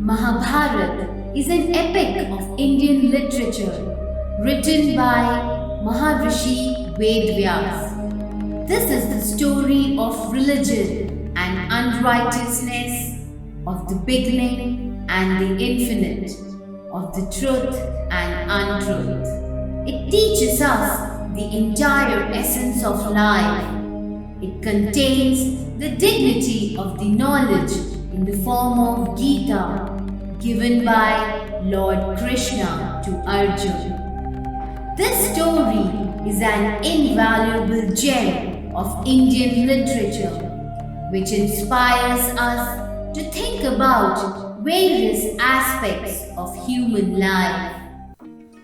Mahabharata is an epic of Indian literature written by Maharishi Vyasa. This is the story of religion and unrighteousness, of the beginning and the infinite, of the truth and untruth. It teaches us the entire essence of life. It contains the dignity of the knowledge in the form of Geeta given by Lord Krishna to Arjuna. This story is an invaluable gem of Indian literature which inspires us to think about various aspects of human life.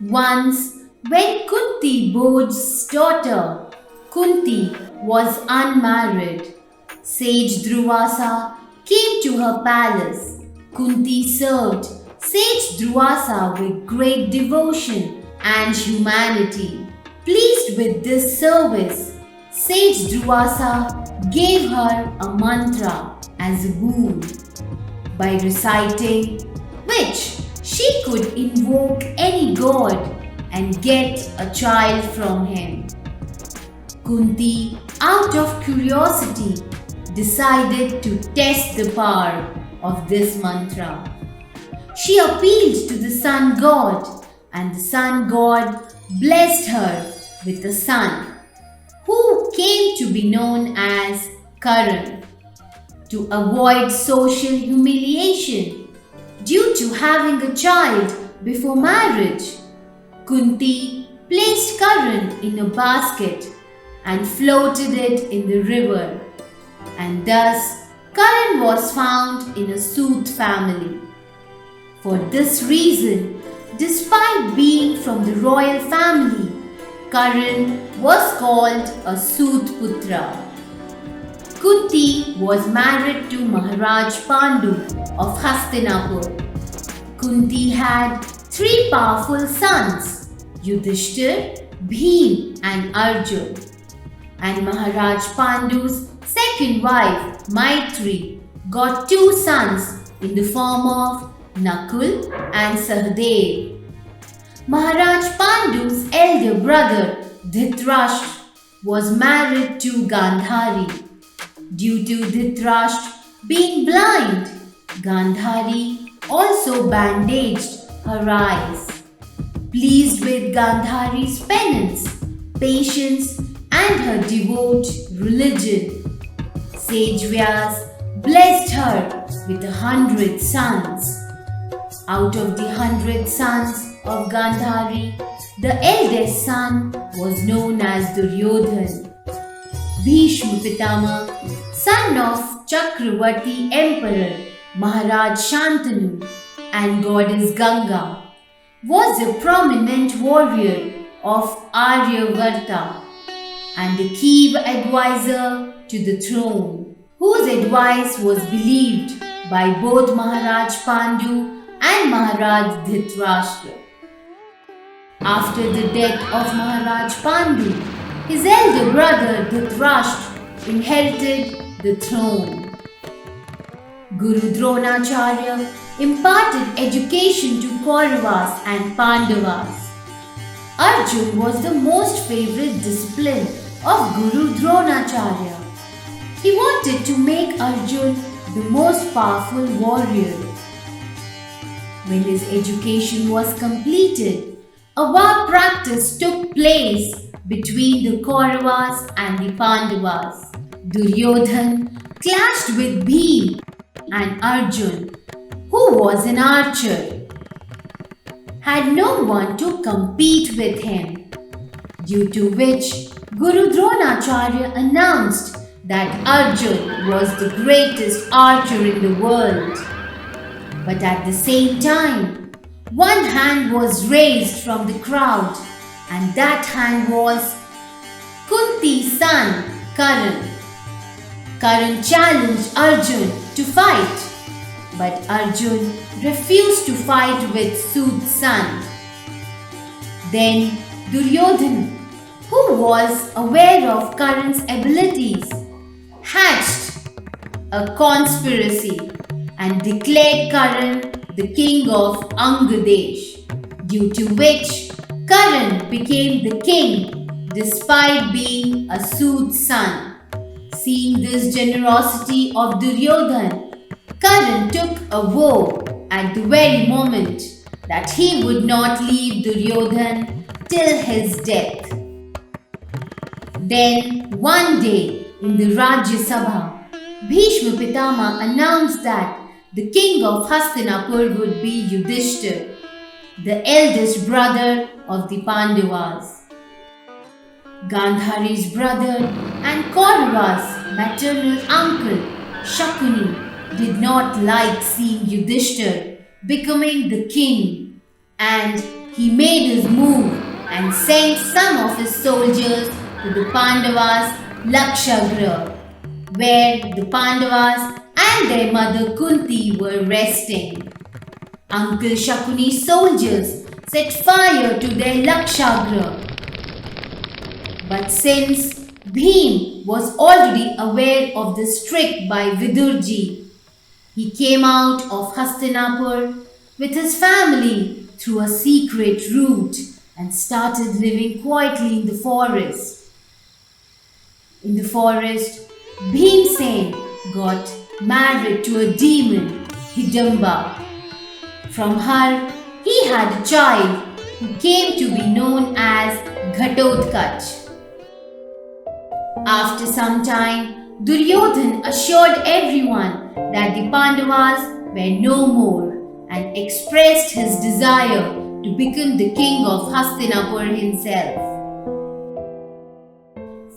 Once, when Kunti Bhoj's daughter Kunti was unmarried, sage Durvasa came to her palace. Kunti served sage Durvasa with great devotion and humanity. Pleased with this service, sage Durvasa gave her a mantra as a boon, by reciting which she could invoke any god and get a child from him. Kunti, out of curiosity, decided to test the power of this mantra. She appealed to the sun god, and the sun god blessed her with a son, who came to be known as Karan. To avoid social humiliation due to having a child before marriage, Kunti placed Karan in a basket and floated it in the river, and thus Karan was found in a Soot family. For this reason, despite being from the royal family, Karan was called a Soot Putra. Kunti was married to Maharaj Pandu of Hastinapura. Kunti had three powerful sons, Yudhishthir, Bhim and Arjun. And Maharaj Pandu's second wife, Maitri, got two sons in the form of Nakul and Sahadev. Maharaj Pandu's elder brother, Dhritarashtra, was married to Gandhari. Due to Dhritarashtra being blind, Gandhari also bandaged her eyes. Pleased with Gandhari's penance, patience and her devout religion, sage Vyasa blessed her with 100 sons. Out of the 100 sons of Gandhari, the eldest son was known as Duryodhan. Bhishma Pitama, son of Chakravarti Emperor Maharaj Shantanu and goddess Ganga, was a prominent warrior of Aryavarta and a key advisor to the throne, whose advice was believed by both Maharaj Pandu and Maharaj Dhritarashtra. After the death of Maharaj Pandu, his elder brother Dhritarashtra inherited the throne. Guru Dronacharya imparted education to Kauravas and Pandavas. Arjun was the most favorite discipline of Guru Dronacharya. He wanted to make Arjun the most powerful warrior. When his education was completed, a war practice took place between the Kauravas and the Pandavas. Duryodhan clashed with Bhim and Arjun, who was an archer, had no one to compete with him, due to which Guru Dronacharya announced that Arjun was the greatest archer in the world. But at the same time, one hand was raised from the crowd, and that hand was Kunti's son, Karan. Karan challenged Arjun to fight, but Arjun refused to fight with Soot's son. Then Duryodhan, who was aware of Karan's abilities, hatched a conspiracy and declared Karan the king of Angadesh, due to which Karan became the king despite being a sooth's son. Seeing this generosity of Duryodhan, Karan took a vow at the very moment that he would not leave Duryodhan till his death. Then one day in the Rajya Sabha, Bhishma Pitama announced that the king of Hastinapur would be Yudhishthir, the eldest brother of the Pandavas. Gandhari's brother and Kauravas' maternal uncle Shakuni did not like seeing Yudhishthir becoming the king, and he made his move and sent some of his soldiers to the Pandavas' Lakshagriha, where the Pandavas and their mother Kunti were resting. Uncle Shakuni's soldiers set fire to their Lakshagriha. But since Bhim was already aware of this trick by Vidurji, he came out of Hastinapur with his family through a secret route and started living quietly in the forest. In the forest, Bhimsen got married to a demon, Hidamba. From her, he had a child who came to be known as Ghatotkacha. After some time, Duryodhan assured everyone that the Pandavas were no more and expressed his desire to become the king of Hastinapur himself.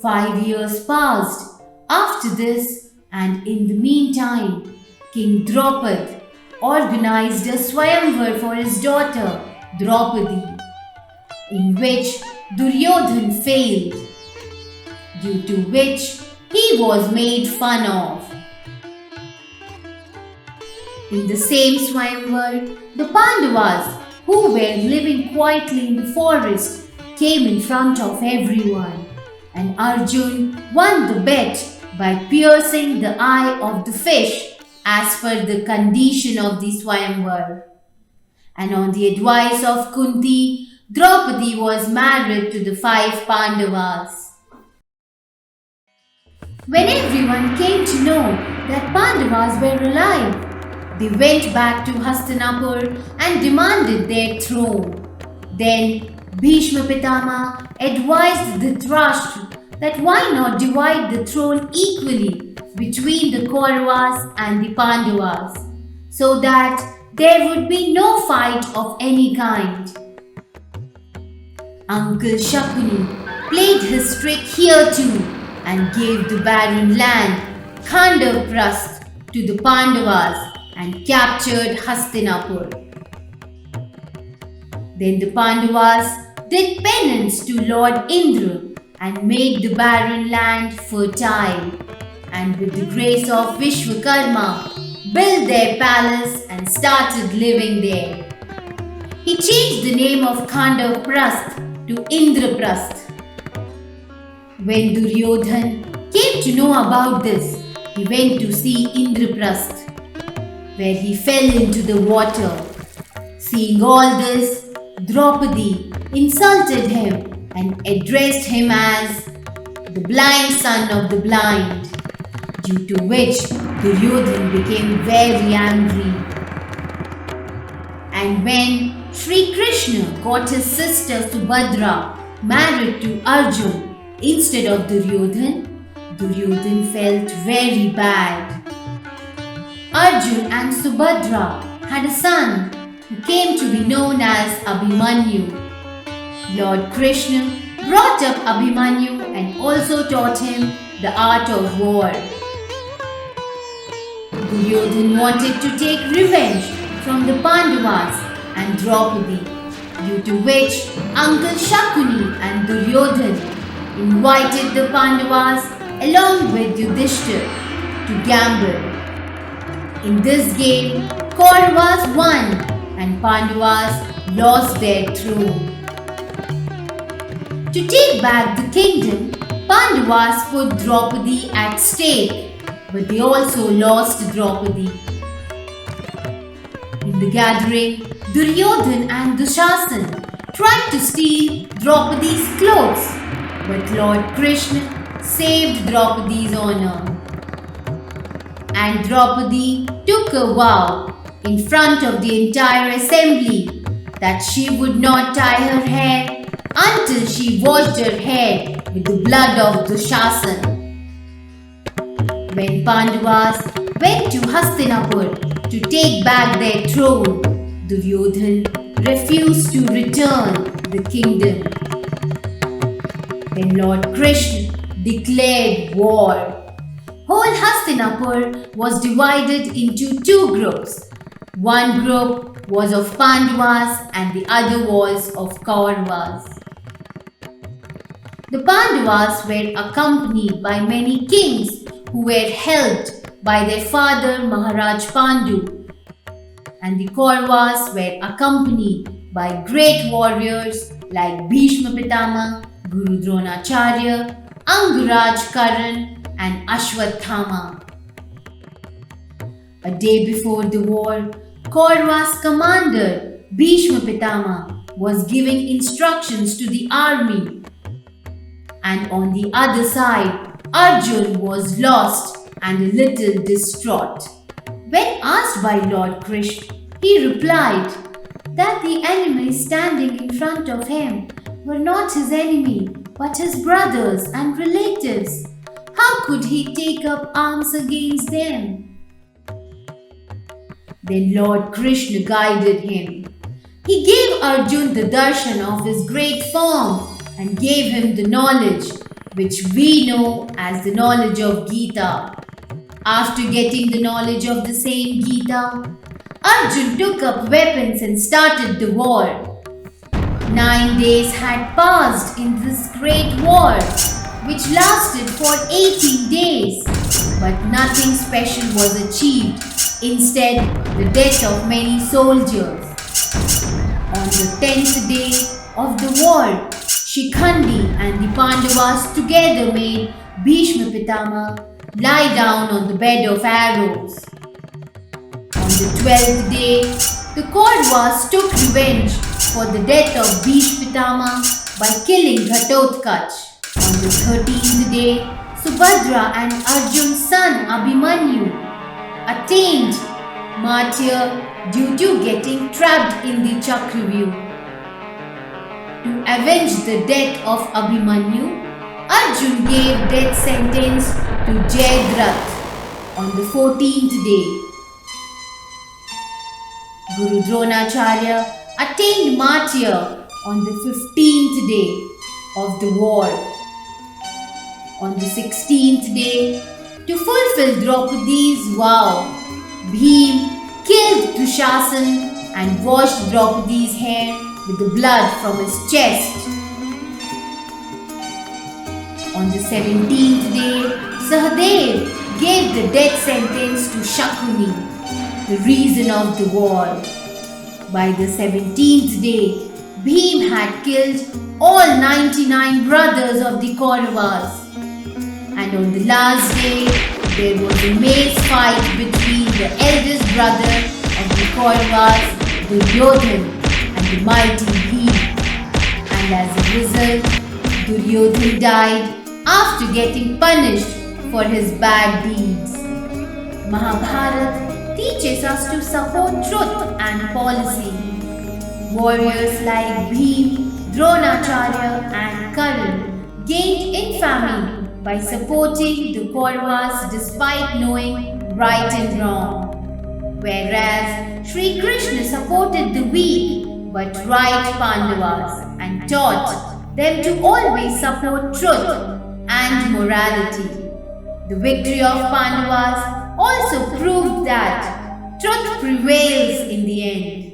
5 years passed after this, and in the meantime, King Draupad organized a Swayamvar for his daughter Draupadi, in which Duryodhan failed, due to which he was made fun of. In the same Swayamvar, the Pandavas, who were living quietly in the forest, came in front of everyone, and Arjun won the bet by piercing the eye of the fish as per the condition of the Swayamvar. And on the advice of Kunti, Draupadi was married to the 5 Pandavas. When everyone came to know that Pandavas were alive, they went back to Hastinapur and demanded their throne. Then Bhishma Pitama advised Dhritarashtra that why not divide the throne equally between the Kauravas and the Pandavas, so that there would be no fight of any kind. Uncle Shakuni played his trick here too and gave the barren land Khandavprasth to the Pandavas and captured Hastinapur. Then the Pandavas did penance to Lord Indra and made the barren land fertile, and with the grace of Vishwakarma built their palace and started living there. He changed the name of Khandavprasth to Indraprasth. When Duryodhan came to know about this, he went to see Indraprasth, where he fell into the water. Seeing all this, Draupadi insulted him and addressed him as the blind son of the blind, due to which Duryodhan became very angry. And when Shri Krishna got his sister Subhadra married to Arjun instead of Duryodhan, Duryodhan felt very bad. Arjun and Subhadra had a son who came to be known as Abhimanyu. Lord Krishna brought up Abhimanyu and also taught him the art of war. Duryodhan wanted to take revenge from the Pandavas and Draupadi, due to which Uncle Shakuni and Duryodhan invited the Pandavas along with Yudhishthir to gamble. In this game, Kauravas won and Pandavas lost their throne. To take back the kingdom, Pandavas put Draupadi at stake, but they also lost Draupadi. In In the gathering, Duryodhan and Dushasan tried to steal Draupadi's clothes, but Lord Krishna saved Draupadi's honor. And Draupadi took a vow in front of the entire assembly that she would not tie her hair until she washed her hair with the blood of Dushasan. When Pandavas went to Hastinapura to take back their throne, Duryodhan refused to return the kingdom. Then Lord Krishna declared war. Whole Hastinapur was divided into two groups. One group was of Pandavas and the other was of Kauravas. The Pandavas were accompanied by many kings who were helped by their father Maharaj Pandu, and the Kauravas were accompanied by great warriors like Bhishma Pitama, Guru Dronacharya, Anguraj Karan and Ashwathama. A day before the war, Kauravas commander Bhishma Pitama was giving instructions to the army, and on the other side, Arjun was lost and a little distraught. When asked by Lord Krishna, he replied that the enemies standing in front of him were not his enemy but his brothers and relatives. How could he take up arms against them? Then Lord Krishna guided him. He gave Arjun the darshan of his great form and gave him the knowledge which we know as the knowledge of Geeta. After getting the knowledge of the same Geeta, Arjun took up weapons and started the war. 9 days had passed in this great war, which lasted for 18 days, but nothing special was achieved. Instead, the death of many soldiers. On the 10th day of the war, Shikhandi and the Pandavas together made Bhishma Pitama lie down on the bed of arrows. On the 12th day, the Kauravas took revenge for the death of Bhishma Pitama by killing Ghatotkacha. On the 13th day, Subhadra and Arjun's son Abhimanyu attained martyr due to getting trapped in the Chakravyuh. To avenge the death of Abhimanyu, Arjun gave death sentence to Jayadratha on the 14th day. Guru Dronacharya attained martyr on the 15th day of the war. On the 16th day, to fulfill Draupadi's vow, Bhim killed Dushasan and washed Draupadi's hair with the blood from his chest. On the 17th day, Sahadev gave the death sentence to Shakuni, the reason of the war. By the 17th day, Bhim had killed all 99 brothers of the Kauravas. And on the last day, there was a mace fight between the eldest brother of the Kauravas, Duryodhan, and the mighty Bhim. And as a result, Duryodhan died after getting punished for his bad deeds. Mahabharata teaches us to support truth and policy. Warriors like Bhim, Dronacharya and Karan gained infamy by supporting the Kauravas despite knowing right and wrong, whereas Shri Krishna supported the weak but right Pandavas and taught them to always support truth and morality. The victory of Pandavas also proved that truth prevails in the end.